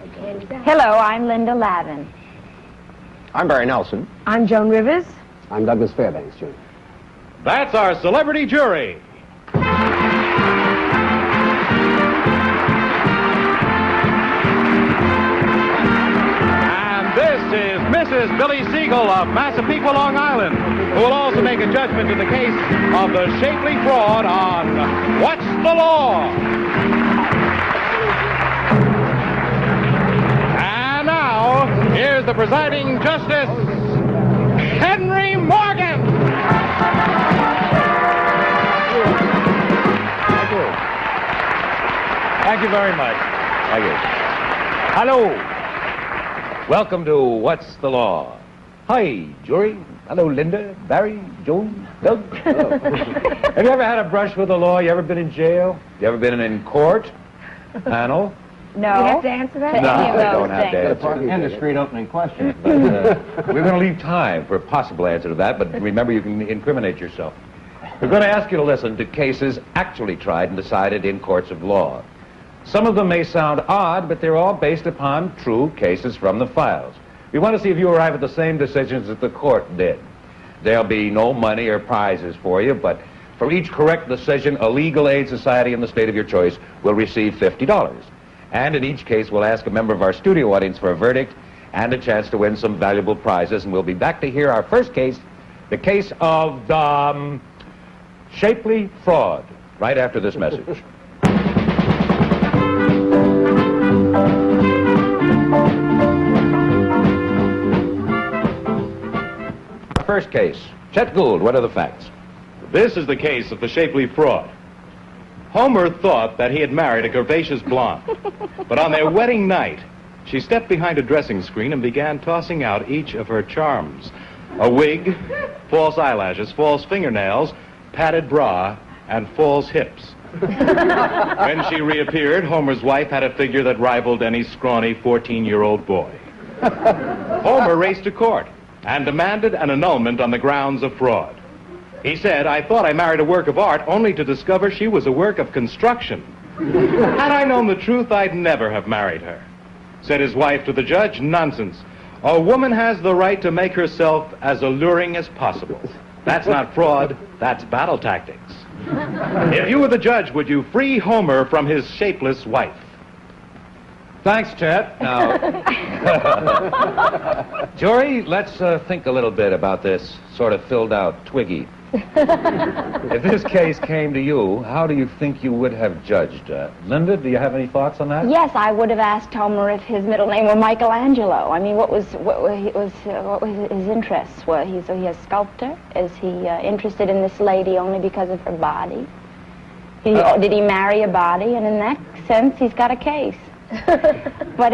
Hello, I'm Linda Lavin. I'm Barry Nelson. I'm Joan Rivers. I'm Douglas Fairbanks, Jr. That's our celebrity jury. And this is Mrs. Billy Siegel of Massapequa, Long Island, who will also make a judgment in the case of the Shapley fraud on What's the Law? And now, here's the presiding justice, Henry Morgan. Thank you very much. Thank you. Hello. Welcome to What's the Law? Hi, jury. Hello, Linda, Barry, Joan, Doug. Hello. Have you ever had a brush with the law? You ever been in jail? You ever been in court? Panel? No. You have to answer that? No, I don't have to answer. And a straight opening question. But, we're going to leave time for a possible answer to that, but remember you can incriminate yourself. We're going to ask you to listen to cases actually tried and decided in courts of law. Some of them may sound odd, but they're all based upon true cases from the files. We want to see if you arrive at the same decisions that the court did. There'll be no money or prizes for you, but for each correct decision, a legal aid society in the state of your choice will receive $50. And in each case, we'll ask a member of our studio audience for a verdict and a chance to win some valuable prizes. And we'll be back to hear our first case, the case of the Shapley fraud, right after this message. First case. Chet Gould, what are the facts? This is the case of the Shapley fraud. Homer thought that he had married a curvaceous blonde, but on their wedding night, she stepped behind a dressing screen and began tossing out each of her charms: a wig, false eyelashes, false fingernails, padded bra, and false hips. When she reappeared, Homer's wife had a figure that rivaled any scrawny 14-year-old boy. Homer raced to court and demanded an annulment on the grounds of fraud. He said, "I thought I married a work of art only to discover she was a work of construction. Had I known the truth, I'd never have married her." Said his wife to the judge, "Nonsense. A woman has the right to make herself as alluring as possible. That's not fraud, that's battle tactics." If you were the judge, would you free Homer from his shapeless wife? Thanks, Chet. Now, jury, let's think a little bit about this sort of filled-out Twiggy. If this case came to you, how do you think you would have judged? Linda, do you have any thoughts on that? Yes, I would have asked Homer if his middle name were Michelangelo. I mean, what was his interests? Well, is he a sculptor? Is he interested in this lady only because of her body? Did he marry a body? And in that sense, he's got a case. But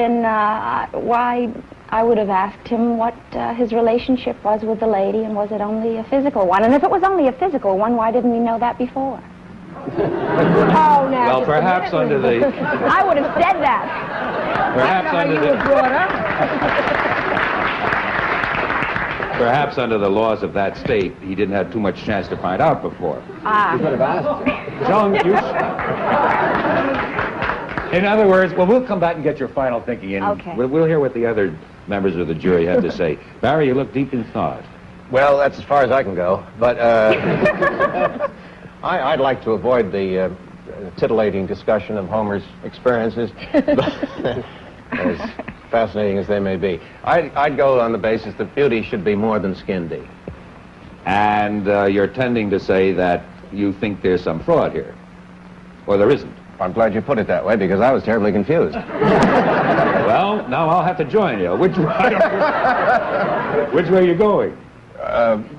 why I would have asked him what his relationship was with the lady, and was it only a physical one? And if it was only a physical one, why didn't we know that before? Oh, now. Well, perhaps under the... I would have said that. Perhaps under the... Perhaps under the laws of that state, he didn't have too much chance to find out before. You could have asked. Joan, in other words, well, we'll come back and get your final thinking in. Okay. We'll hear what the other members of the jury have to say. Barry, you look deep in thought. Well, that's as far as I can go. But I'd like to avoid the titillating discussion of Homer's experiences, as fascinating as they may be. I'd go on the basis that beauty should be more than skin deep. And you're tending to say that you think there's some fraud here. Or there isn't. I'm glad you put it that way, because I was terribly confused. Well, now I'll have to join you. Which way are you going?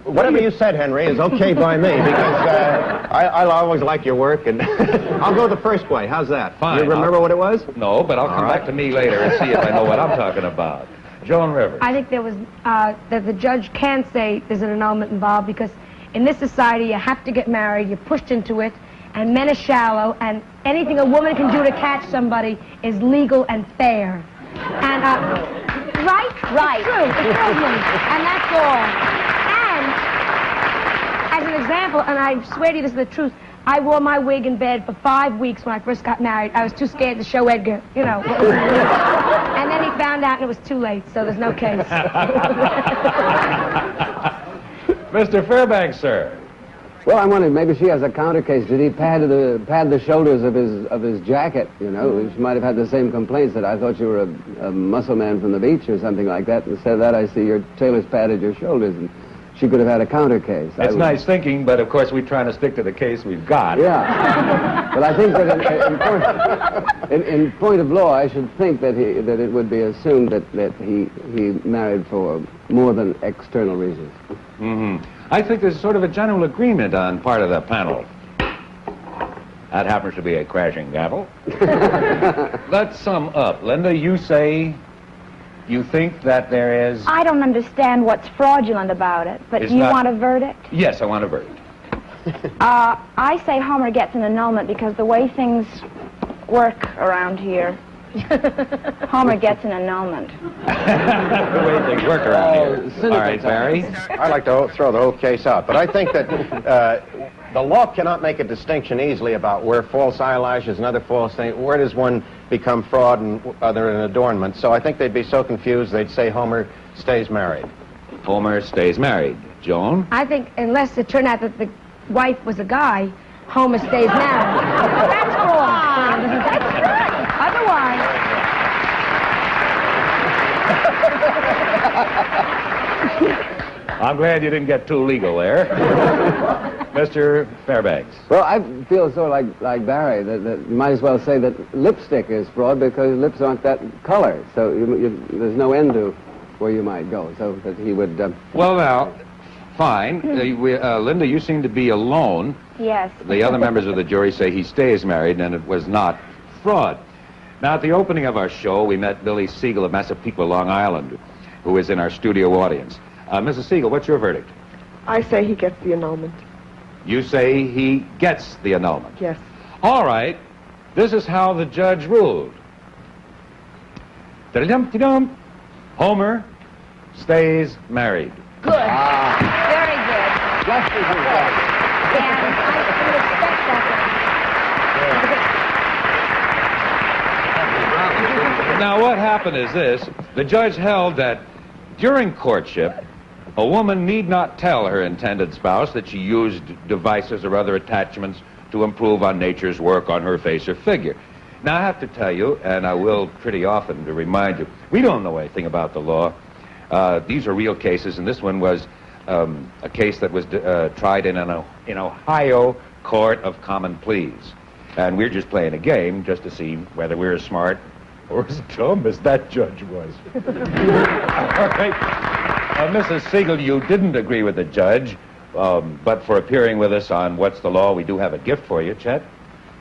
Whatever you said, Henry, is okay by me, because I'll always like your work, and I'll go the first way. How's that? Fine. You remember what it was? No, but I'll come back to me later and see if I know what I'm talking about. Joan Rivers. I think there was, that the judge can say there's an annulment involved, because in this society you have to get married, you're pushed into it, and men are shallow, and anything a woman can do to catch somebody is legal and fair. And, right? Right. It's true. It's true. And that's all. And, as an example, and I swear to you this is the truth, I wore my wig in bed for 5 weeks when I first got married. I was too scared to show Edgar, you know. And then he found out and it was too late, so there's no case. Mr. Fairbanks, sir. Well, I'm wondering, maybe she has a counter case. Did he pad the shoulders of his jacket? You know, she might have had the same complaints that I thought you were a muscle man from the beach or something like that. Instead of that, I see your tailor's padded your shoulders, and she could have had a counter case. It's nice thinking, but of course we're trying to stick to the case we've got. Yeah. But I think that in point of law, I should think that it would be assumed that he married for more than external reasons. Mm-hmm. I think there's sort of a general agreement on part of the panel. That happens to be a crashing gavel. Let's sum up. Linda, you say you think that there is... I don't understand what's fraudulent about it, but It's do you not- want a verdict? Yes, I want a verdict. I say Homer gets an annulment because the way things work around here, Homer gets an annulment. The way things work around here. All right, Barry. I'd like to throw the whole case out, but I think that the law cannot make a distinction easily about where false eyelashes and other false things, where does one become fraud and other an adornment. So I think they'd be so confused they'd say Homer stays married. Homer stays married. Joan? I think unless it turned out that the wife was a guy, Homer stays married. That's fraud. That's right. Otherwise... I'm glad you didn't get too legal there. Mr. Fairbanks. Well, I feel sort of like Barry, that you might as well say that lipstick is fraud because lips aren't that color. So there's no end to where you might go. So that he would... Well, now, fine. Linda, you seem to be alone. Yes. The other members of the jury say he stays married and it was not fraud. Now, at the opening of our show, we met Billy Siegel of Massapequa, Long Island, who is in our studio audience. Mrs. Siegel, what's your verdict? I say he gets the annulment. You say he gets the annulment. Yes. All right. This is how the judge ruled. Da-dum-de-dum. Homer stays married. Good. Very good. Just as you said. And I would expect that. Now, what happened is this. The judge held that during courtship, a woman need not tell her intended spouse that she used devices or other attachments to improve on nature's work on her face or figure. Now, I have to tell you, and I will pretty often to remind you, we don't know anything about the law. These are real cases, and this one was a case that was tried in an Ohio court of common pleas. And we're just playing a game just to see whether we're as smart or as dumb as that judge was. All right. Mrs. Siegel, you didn't agree with the judge, but for appearing with us on What's the Law, we do have a gift for you, Chet.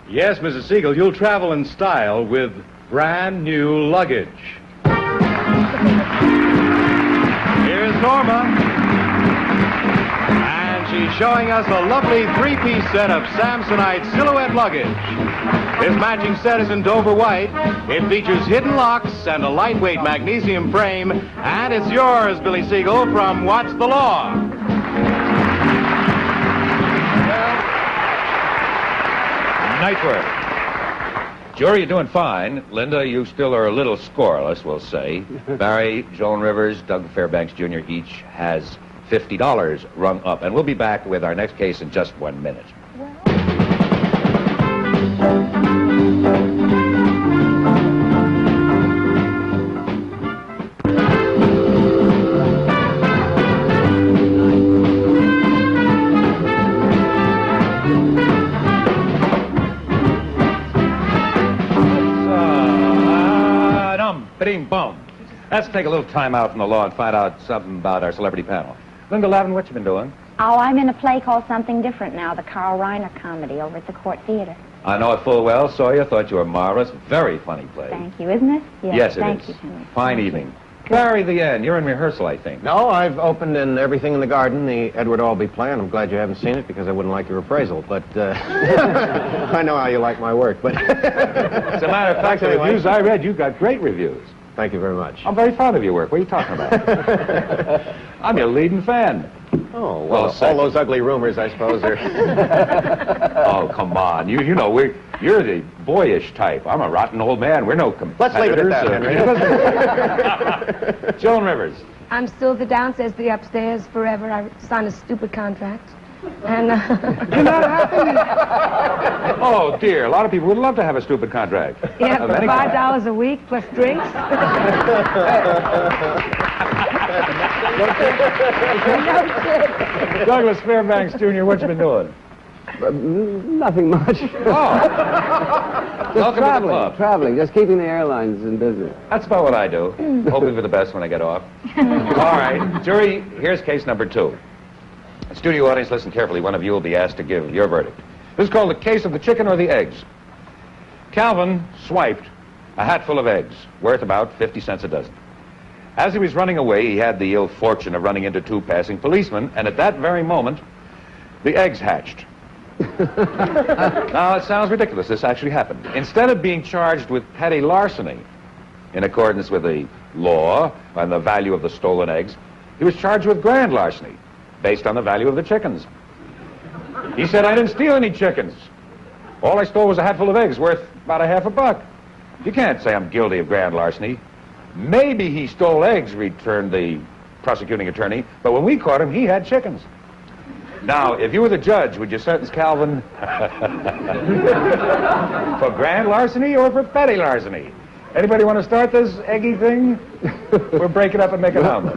Yes, Mrs. Siegel, you'll travel in style with brand new luggage. Here's Norma. And she's showing us a lovely three-piece set of Samsonite silhouette luggage. This matching set is in Dover white. It features hidden locks and a lightweight magnesium frame. And it's yours, Billy Siegel, from What's the Law? Nice work. Jury, you're doing fine. Linda, you still are a little scoreless, we'll say. Barry, Joan Rivers, Doug Fairbanks Jr. each has $50 rung up. And we'll be back with our next case in just 1 minute. Boom. Let's take a little time out from the law and find out something about our celebrity panel. Linda Lavin, what you been doing? Oh, I'm in a play called Something Different now, the Carl Reiner comedy over at the Court Theater. I know it full well. Saw you. Thought you were marvelous. Very funny play. Thank you, isn't it? Yes, it thank is. You, Henry. Fine Thank evening. you. Barry, the end. You're in rehearsal, I think. No, I've opened in Everything in the Garden, the Edward Albee play, and I'm glad you haven't seen it because I wouldn't like your appraisal, but I know how you like my work, but... As a matter of fact, the Anyway. reviews I read, you got great reviews. Thank you very much. I'm very fond of your work. What are you talking about? I'm your leading fan. Oh, Well, all second. those ugly rumors, I suppose, are... Oh, come on. You know, you're the boyish type. I'm a rotten old man. We're no Let's leave it at competitors. that, Henry. Joan Rivers. I'm still the downstairs, the upstairs forever. I signed a stupid contract. And You're not happy? Oh, dear. A lot of people would love to have a stupid contract. yeah, Of for any kind. $5 a week plus drinks. Douglas Fairbanks, Jr., what you been doing? Nothing much. Oh. Welcome to the club. Traveling, just keeping the airlines in business. That's about what I do. Hoping for the best when I get off. All right, jury, here's case number 2. Studio audience, listen carefully. One of you will be asked to give your verdict. This is called the case of the chicken or the eggs. Calvin swiped a hatful of eggs, worth about 50 cents a dozen. As he was running away, he had the ill fortune of running into 2 passing policemen, and at that very moment, the eggs hatched. Now, it sounds ridiculous. This actually happened. Instead of being charged with petty larceny, in accordance with the law and the value of the stolen eggs, he was charged with grand larceny, based on the value of the chickens. He said, I didn't steal any chickens. All I stole was a hatful of eggs worth about a half a buck. You can't say I'm guilty of grand larceny. Maybe he stole eggs, returned the prosecuting attorney, but when we caught him, he had chickens. Now, if you were the judge, would you sentence Calvin for grand larceny or for petty larceny? Anybody want to start this eggy thing? We'll break it up and make it hum.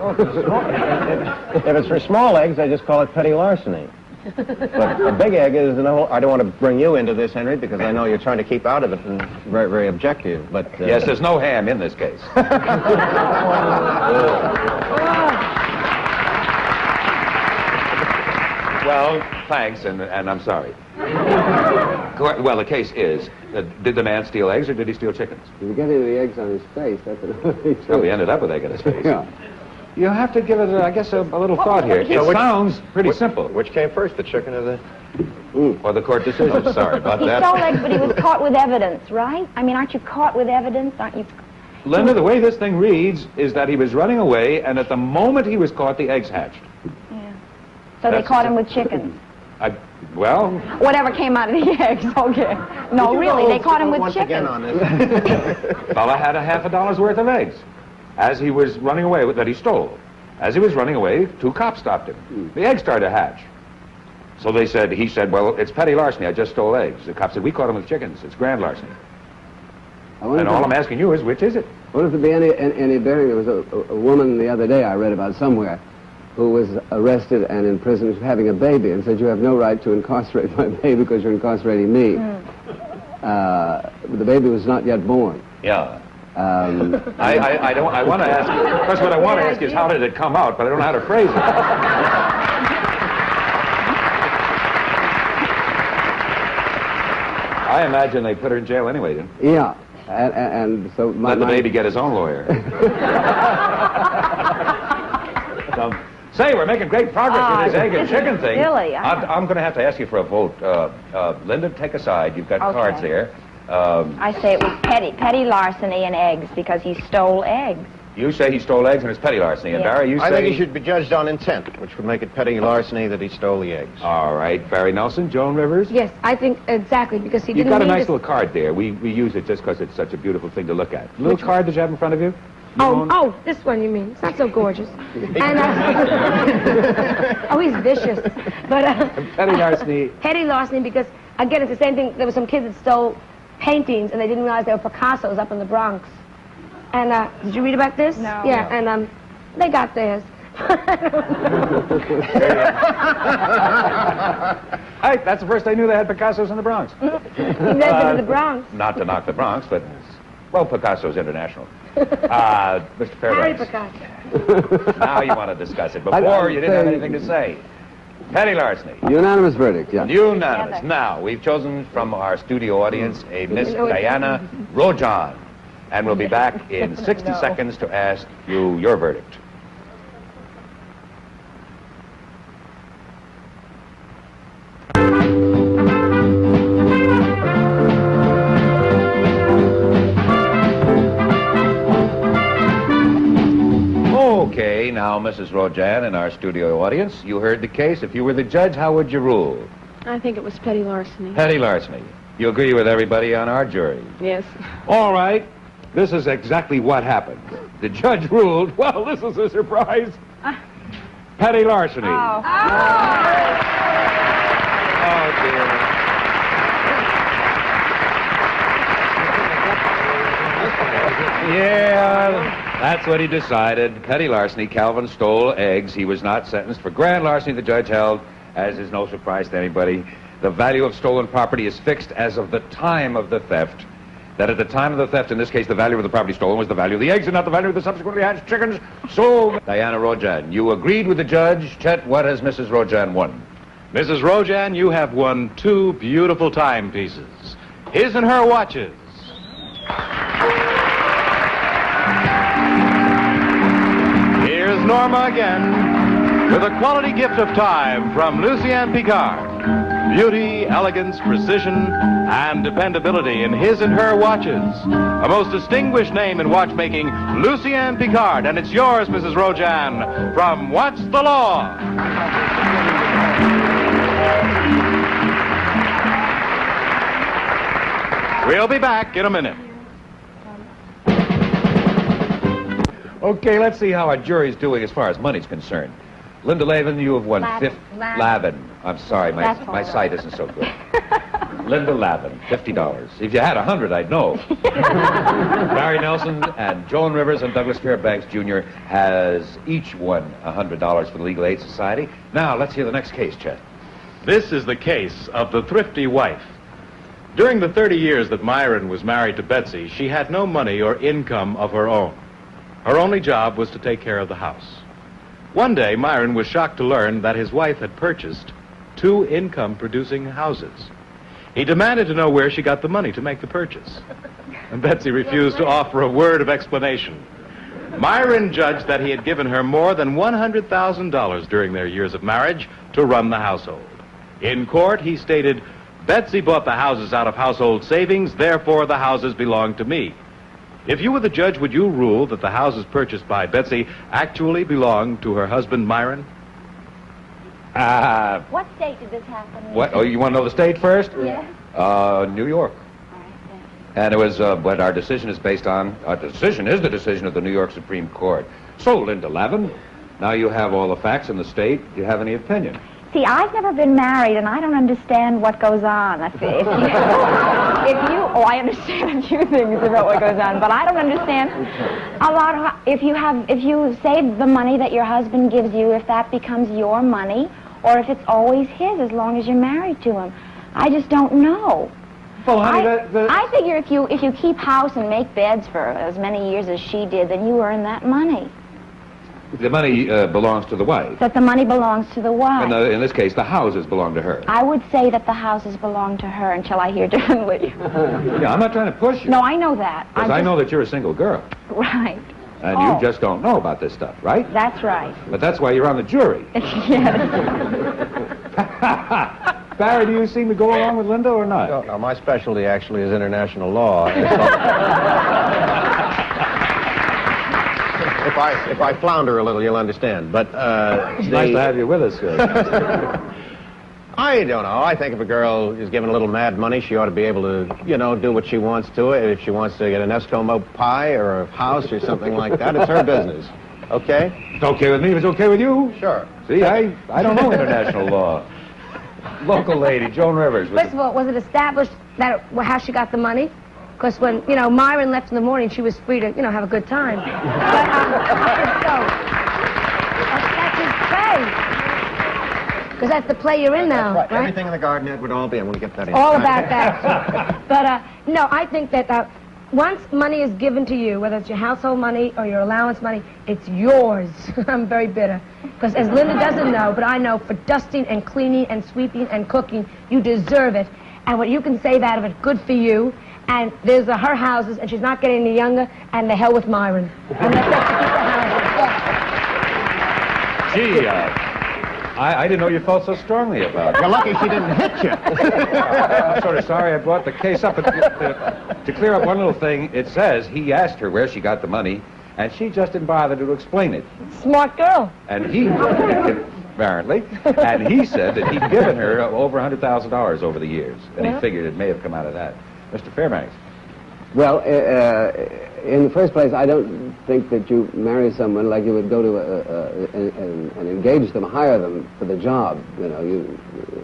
If it's for small eggs, I just call it petty larceny. But a big egg is, I don't want to bring you into this, Henry, because I know you're trying to keep out of it and very, very objective, but... Yes, there's no ham in this case. Well, thanks, and I'm sorry. Well, the case is, did the man steal eggs or did he steal chickens? If you get any of the eggs on his face, that's another thing. Well, he ended up with egg in his face. Yeah. You have to give it, I guess, a little thought here. It sounds pretty simple. Which came first, the chicken or the... Or the court decision. Sorry about He that. stole eggs, but he was caught with evidence, right? I mean, aren't you caught with evidence? Aren't you? Linda, the way this thing reads is that he was running away, and at the moment he was caught, the eggs hatched. Yeah. So they That's- caught him with chickens. Well, Whatever came out of the eggs, okay. No, really, they caught him with Once again chickens. on this. fella had a half a dollar's worth of eggs as he was running away that he stole. As he was running away, 2 cops stopped him. The eggs started to hatch. So he said, well, it's petty larceny. I just stole eggs. The cop said, we caught him with chickens. It's grand larceny. And all I'm asking you is, which is it? I wonder if there'd be any bearing. There was a woman the other day I read about somewhere who was arrested and in prison having a baby and said, you have no right to incarcerate my baby because you're incarcerating me. The baby was not yet born. Yeah. I want to ask, first what I want to ask is how did it come out, but I don't know how to phrase it. I imagine they put her in jail anyway, didn't they? Yeah. And so Let the baby get his own lawyer. Say, we're making great progress with this egg and this is chicken thing. silly. I'm going to have to ask you for a vote. Linda, take a side. You've got Okay. cards there. I say it was petty larceny and eggs because he stole eggs. You say he stole eggs and it's petty larceny. And Yeah. Barry, you say... I think he should be judged on intent, which would make it petty larceny that he stole the eggs. All right, Barry Nelson, Joan Rivers. Yes, I think exactly, because he You've didn't got a mean nice to... little card there. We use it just because it's such a beautiful thing to look at. Little card that you have in front of you? Oh, this one you mean. It's not so gorgeous. And, oh, he's vicious. But Petty larceny. petty larceny, because, again, it's the same thing. There were some kids that stole paintings, and they didn't realize they were Picasso's up in the Bronx. And did you read about this? No. Yeah, and they got theirs. Hey, that's the first I knew they had Picasso's in the Bronx. You've never been to the Bronx. Not to knock the Bronx, but, well, Picasso's international. Mr. Harry Fairbanks. Picasso. Now you want to discuss it. Before, you didn't have anything to say. Petty larceny. Unanimous verdict, yeah. Unanimous. Together. Now, we've chosen from our studio audience a Miss You know what- Diana Rojan. And we'll be back in 60 seconds to ask you your verdict. Okay, now, Mrs. Rojan, in our studio audience. You heard the case. If you were the judge, how would you rule? I think it was petty larceny. Petty larceny. You agree with everybody on our jury? Yes. All right. This is exactly what happened. The judge ruled, well, this is a surprise. Petty larceny. Oh. Oh, dear. Yeah, that's what he decided. Petty larceny. Calvin stole eggs. He was not sentenced for grand larceny. The judge held, as is no surprise to anybody, the value of stolen property is fixed as of the time of the theft. That at the time of the theft, in this case, the value of the property stolen was the value of the eggs and not the value of the subsequently hatched chickens. So, Diana Rojan, you agreed with the judge. Chet, what has Mrs. Rojan won? Mrs. Rojan, you have won 2 beautiful timepieces. His and her watches. Here's Norma again with a quality gift of time from Lucien Picard. Beauty, elegance, precision, and dependability in his and her watches. A most distinguished name in watchmaking, Lucien Picard. And it's yours, Mrs. Rojan, from What's the Law? We'll be back in a minute. Okay, let's see how our jury's doing as far as money's concerned. Linda Lavin, you have won Lavin. Lavin. I'm sorry, That's all my right. sight isn't so good. Linda Lavin, $50. If you had 100, I'd know. Barry Nelson and Joan Rivers and Douglas Fairbanks Jr. has each won $100 for the Legal Aid Society. Now, let's hear the next case, Chet. This is the case of the thrifty wife. During the 30 years that Myron was married to Betsy, she had no money or income of her own. Her only job was to take care of the house. One day, Myron was shocked to learn that his wife had purchased 2 income-producing houses. He demanded to know where she got the money to make the purchase. And Betsy refused to offer a word of explanation. Myron judged that he had given her more than $100,000 during their years of marriage to run the household. In court, he stated, "Betsy bought the houses out of household savings, therefore the houses belong to me." If you were the judge, would you rule that the houses purchased by Betsy actually belonged to her husband, Myron? What state did this happen in? What? Oh, you want to know the state first? Yeah. New York. All right, yeah. And it was what our decision is based on. Our decision is the decision of the New York Supreme Court. So, Linda Lavin, now you have all the facts in the state. Do you have any opinion? See, I've never been married, and I don't understand what goes on. I understand a few things about what goes on, but I don't understand a lot of if you save the money that your husband gives you, if that becomes your money, or if it's always his as long as you're married to him. I just don't know. Well, honey, I figure if you keep house and make beds for as many years as she did, then you earn that money. the money belongs to the wife. That the money belongs to the wife. And in this case, the houses belong to her. I would say that the houses belong to her until I hear differently. Yeah, I'm not trying to push you. No, I know that. Because I know that you're a single girl. Right. And you just don't know about this stuff, right? That's right. But that's why you're on the jury. Yes. Barry, do you seem to go along with Linda or not? No, my specialty actually is international law. If I flounder a little, you'll understand. But It's nice to have you with us. I don't know. I think if a girl is given a little mad money, she ought to be able to, do what she wants to it. If she wants to get an Eskimo pie or a house or something like that, it's her business. Okay? It's okay with me if it's okay with you. Sure. See, I don't know international law. Local lady, Joan Rivers. First of all, was it established that how she got the money? Because when, Myron left in the morning, she was free to, have a good time. But, that's his play. Because that's the play you're in now, right? Everything in the garden, Edward Albee, I'm going to get that in. All about that. But, no, I think that once money is given to you, whether it's your household money or your allowance money, it's yours. I'm very bitter. Because as Linda doesn't know, but I know, for dusting and cleaning and sweeping and cooking, you deserve it. And what you can save out of it, good for you. And there's her houses, and she's not getting any younger, and the hell with Myron. And that's Gee, I didn't know you felt so strongly about it. You're lucky she didn't hit you. I'm sort of sorry I brought the case up. But to clear up one little thing, it says he asked her where she got the money, and she just didn't bother to explain it. Smart girl. And he, apparently, and he said that he'd given her over $100,000 over the years, and he figured it may have come out of that. Mr. Fairbanks. Well, in the first place, I don't think that you marry someone like you would go to and engage them, hire them for the job. You know,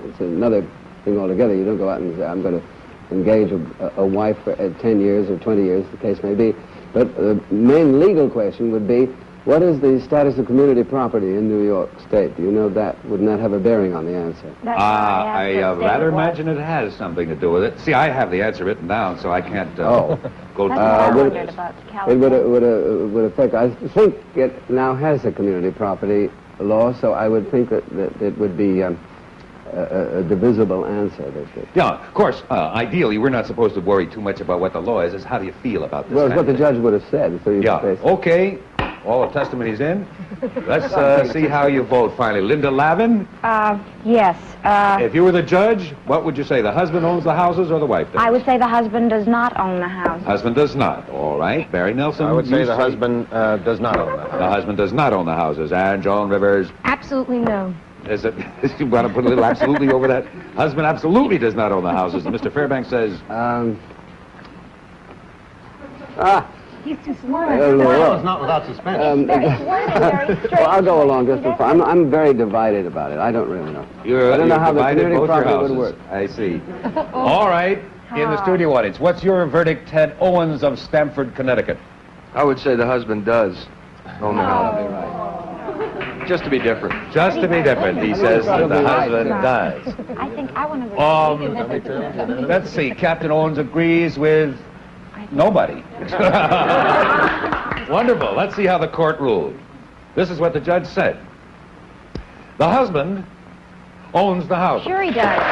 it's another thing altogether. You don't go out and say, I'm going to engage a wife for 10 years or 20 years, the case may be. But the main legal question would be, what is the status of community property in New York State? Do you know that? Wouldn't that have a bearing on the answer? I rather imagine it has something to do with it. See, I have the answer written down, so I can't go That's what I wondered about It California. would affect, I think it now has a community property law, so I would think that it would be a divisible answer. Yeah, of course, ideally, we're not supposed to worry too much about what the law is. It's how do you feel about this? Well, it's what the judge would have said. So you Okay. All the testimony's in. Let's see how you vote finally. Linda Lavin, Yes. if you were the judge, what would you say? The husband owns the houses or the wife does? I would say the husband does not own the house. Husband does not. All right. Barry Nelson? I would you say the husband does not own the house. The husband does not own the houses. And Joan Rivers? Absolutely no. Is it? You want to put a little absolutely over that? Husband absolutely does not own the houses. And Mr. Fairbanks says? He's too smart. I don't know Well, what. it's not without suspense. Well, I'll go along just for fun. I'm very divided about it. I don't really know. I don't know how the community property would work. I see. All right. In the studio audience, what's your verdict, Ted Owens of Stamford, Connecticut? I would say the husband does own the house. Just to be different. Just to be different, he says that the husband does. I think I want to... Let's see. Captain Owens agrees with nobody. Wonderful. Let's see how the court ruled. This is what the judge said. The husband owns the house. Sure he does.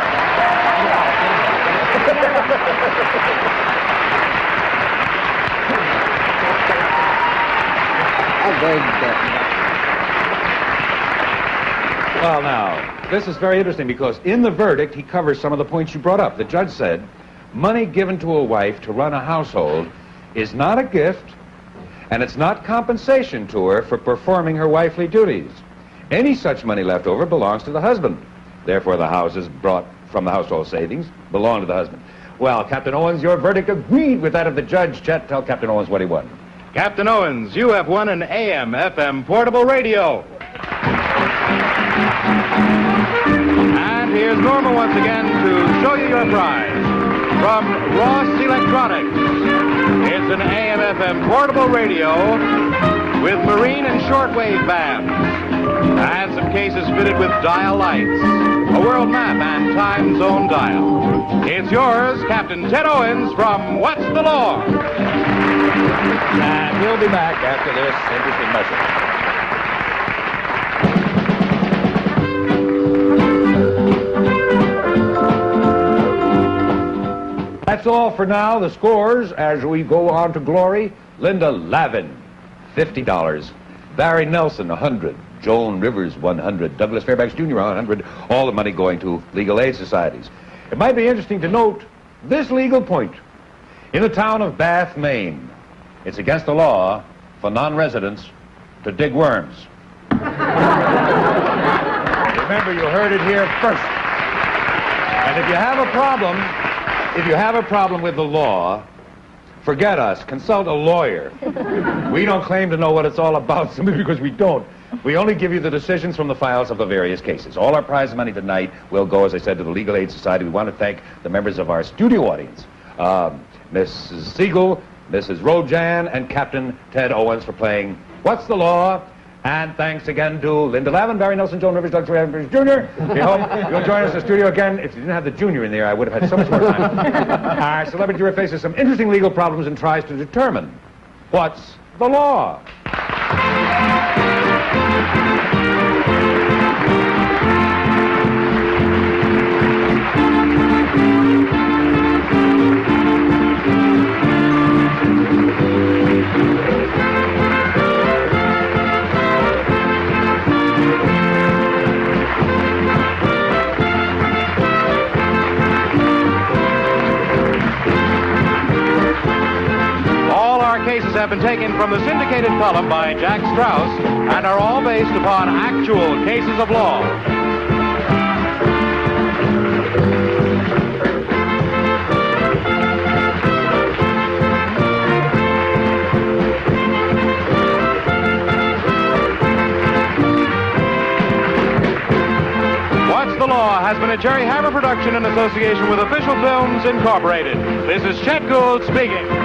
Well, now, this is very interesting because in the verdict, he covers some of the points you brought up. The judge said, money given to a wife to run a household is not a gift, and it's not compensation to her for performing her wifely duties. Any such money left over belongs to the husband. Therefore, the houses brought from the household savings belong to the husband. Well, Captain Owens, your verdict agreed with that of the judge. Chet, tell Captain Owens what he won. Captain Owens, you have won an AM/FM portable radio. And here's Norma once again to show you your prize. From Ross Electronics, it's an AM/FM portable radio with marine and shortwave bands, and some cases fitted with dial lights, a world map, and time zone dial. It's yours, Captain Ted Owens from What's the Law? And we'll be back after this interesting message. That's all for now. The scores as we go on to glory. Linda Lavin, $50. Barry Nelson, $100. Joan Rivers, $100. Douglas Fairbanks Jr., $100. All the money going to legal aid societies. It might be interesting to note this legal point. In the town of Bath, Maine, it's against the law for non-residents to dig worms. Remember, you heard it here first. And if you have a problem with the law, forget us. Consult a lawyer. We don't claim to know what it's all about simply because we don't. We only give you the decisions from the files of the various cases. All our prize money tonight will go, as I said, to the Legal Aid Society. We want to thank the members of our studio audience, Mrs. Siegel, Mrs. Rojan, and Captain Ted Owens for playing What's the Law? And thanks again to Linda Lavin, Barry Nelson, Joan Rivers, Doug Rivers Jr. We hope you'll join us in the studio again. If you didn't have the junior in there, I would have had so much more time. Our celebrity juror faces some interesting legal problems and tries to determine what's the law. cases have been taken from the syndicated column by Jack Strauss and are all based upon actual cases of law. What's the Law has been a Jerry Hammer production in association with Official Films Incorporated. This is Chet Gould speaking.